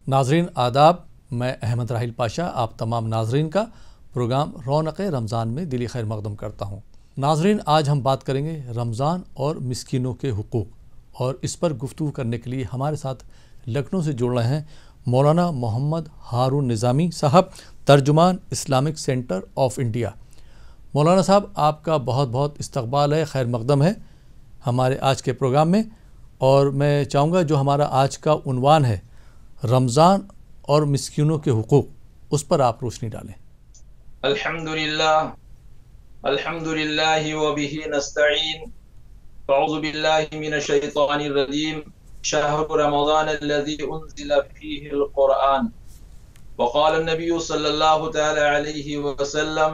नाज़रीन आदाब, मैं अहमद राहिल पाशा आप तमाम नाज़रीन का प्रोग्राम रौनक़ रमज़ान में दिली खैर मक़दम करता हूँ। नाज़रीन, आज हम बात करेंगे रमज़ान और मिस्कीनों के हुकूक़, और इस पर गुफ्तगू करने के लिए हमारे साथ लखनऊ से जुड़ रहे हैं मौलाना मोहम्मद हारून निज़ामी साहब, तर्जुमान इस्लामिक सेंटर ऑफ़ इंडिया। मौलाना साहब, आपका बहुत बहुत इस्तक़बाल है, खैर मक़दम है हमारे आज के प्रोग्राम में। और मैं चाहूँगा जो हमारा आज का उन्वान है रमज़ान और मिस्कीनों के हुकूक़, उस पर आप रोशनी डालें। अल्हम्दुलिल्लाह व बिही नस्तईन, अऊज़ु बिल्लाहि मिनश शैतानिर रजीम, शहरु रमज़ान अल्लज़ी उन्ज़िला फ़ीहिल क़ुरआन, व क़ाल नबी सल्लल्लाहु तआला अलैहि वसल्लम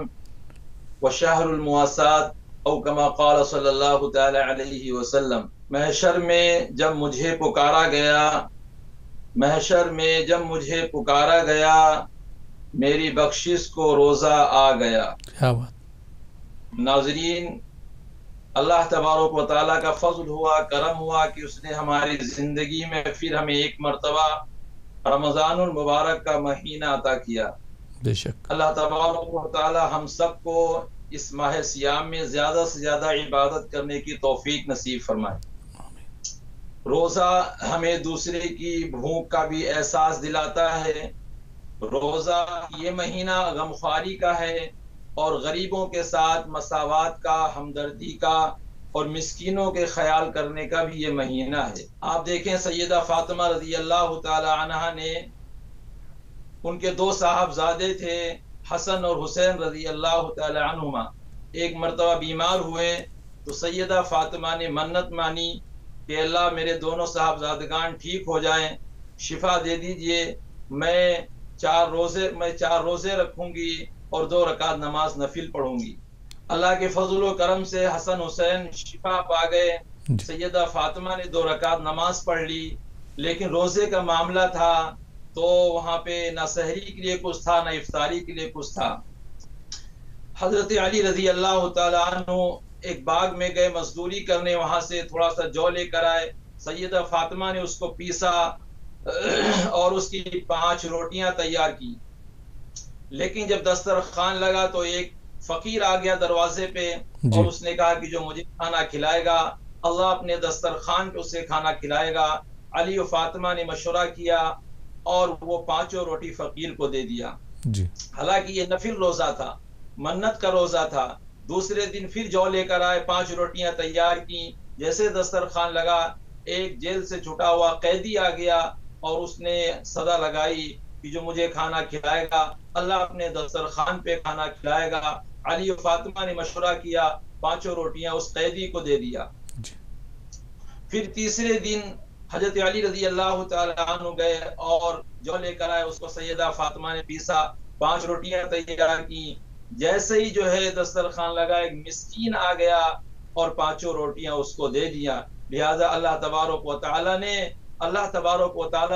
व शहरुल मुवासात औ कमा क़ाल सल्लल्लाहु तआला अलैहि वसल्लम। महशर में जब मुझे पुकारा गया, मेरी बख्शिश को रोज़ा आ गया। क्या बात। नाज़रीन, अल्लाह तबारक व तआला का फज़ल हुआ, करम हुआ कि उसने हमारी ज़िंदगी में फिर हमें एक मरतबा रमज़ानुल मुबारक का महीना अता किया। बेशक अल्लाह तबारक व तआला हम सबको इस माह सियाम में ज़्यादा से ज़्यादा इबादत करने की तौफीक नसीब फरमाए। रोज़ा हमें दूसरे की भूख का भी एहसास दिलाता है। रोज़ा ये महीना गमख्वारी का है और गरीबों के साथ मसावात का, हमदर्दी का और मिस्कीनों के ख्याल करने का भी ये महीना है। आप देखें, सैयदा फातिमा रज़ी अल्लाह तआला अन्हा ने, उनके दो साहबजादे थे हसन और हुसैन रज़ी अल्लाह तआला अन्हुमा, एक मरतबा बीमार हुए तो सैयदा फातिमा ने मन्नत मानी कि अल्लाह मेरे दोनों साहबजादगान ठीक हो जाएं, शिफा दे दीजिए, मैं चार रोज़े रखूंगी और 2 रकात नमाज नफिल पढ़ूंगी। अल्लाह के फजल व करम से हसन हुसैन शिफा पा गए। सैयदा फातिमा ने 2 रकात नमाज पढ़ ली, लेकिन रोज़े का मामला था तो वहाँ पे ना सहरी के लिए कुछ था, ना इफ्तारी के लिए कुछ था। हजरत अली रज़ी अल्लाह तआला अन्हु एक बाग में गए मजदूरी करने, वहां से थोड़ा सा जौ लेकर आए। सैयदा फातिमा ने उसको पीसा और उसकी 5 रोटियां तैयार की। लेकिन जब दस्तरखान लगा तो एक फकीर आ गया दरवाजे पे और उसने कहा कि जो मुझे खाना खिलाएगा, अल्लाह अपने दस्तरखान पे उसे खाना खिलाएगा। अली और फातिमा ने मशवरा किया और वो 5 रोटी फकीर को दे दिया। हालांकि ये नफिल रोजा था, मन्नत का रोजा था। दूसरे दिन फिर जौ लेकर आए, 5 रोटियां तैयार की। जैसे दस्तरखान लगा, एक जेल से छुटा हुआ कैदी आ गया और उसने सदा लगाई कि जो मुझे खाना खिलाएगा, अल्लाह अपने दस्तरखान पे खाना खिलाएगा। अली और फातिमा ने मशवरा किया, 5 रोटियां उस कैदी को दे दिया। फिर तीसरे दिन हजरत अली रज़ी अल्लाह तआला अन्हु गए और जौ लेकर आए, उसको सैयदा फातिमा ने पीसा, 5 रोटियां तैयार की। जैसे ही जो है दस्तरखान लगा, एक मिस्कीन आ गया और 5 रोटियां उसको दे दिया। लिहाजा अल्लाह तबारक व तआला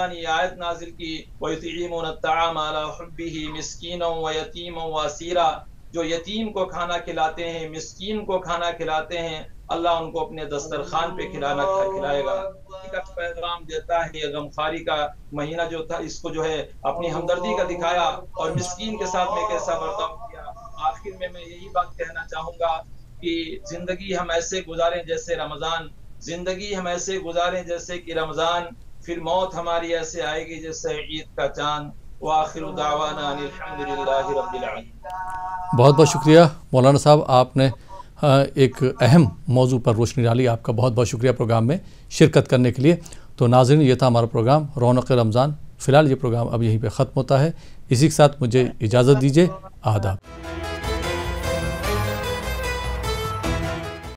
ने आयत नाजिल की, वयुतीमुन अत्ताअम अला हुब्बिही मिस्कीनन व यतीमन व असीरा। जो यतीम को खाना खिलाते हैं, मिस्कीन को खाना खिलाते हैं, अल्लाह उनको अपने दस्तरखान पे खिलाएगा। का पैगाम देता है। ये गमखारी का महीना जो था, इसको जो है अपनी हमदर्दी का दिखाया और मिस्कीन के साथ में कैसा बर्ताव किया। आखिर में मैं यही बात कहना चाहूंगा कि जिंदगी हम ऐसे गुजारें जैसे रमजान, जिंदगी हम ऐसे गुजारें जैसे कि रमजान, फिर मौत हमारी ऐसे आएगी जैसे ईद का चांद। व आखिरु दावाना अनिल हम्दुलिल्लाहि रब्बिल आलमीन। बहुत बहुत शुक्रिया मौलाना साहब, आपने एक अहम मौजू पर रोशनी डाली। आपका बहुत बहुत शुक्रिया प्रोग्राम में शिरकत करने के लिए। तो नाज़रीन, ये था हमारा प्रोग्राम रौनक़ रमज़ान। फ़िलहाल ये प्रोग्राम अब यहीं पे ख़त्म होता है। इसी के साथ मुझे इजाज़त दीजिए। आदाब।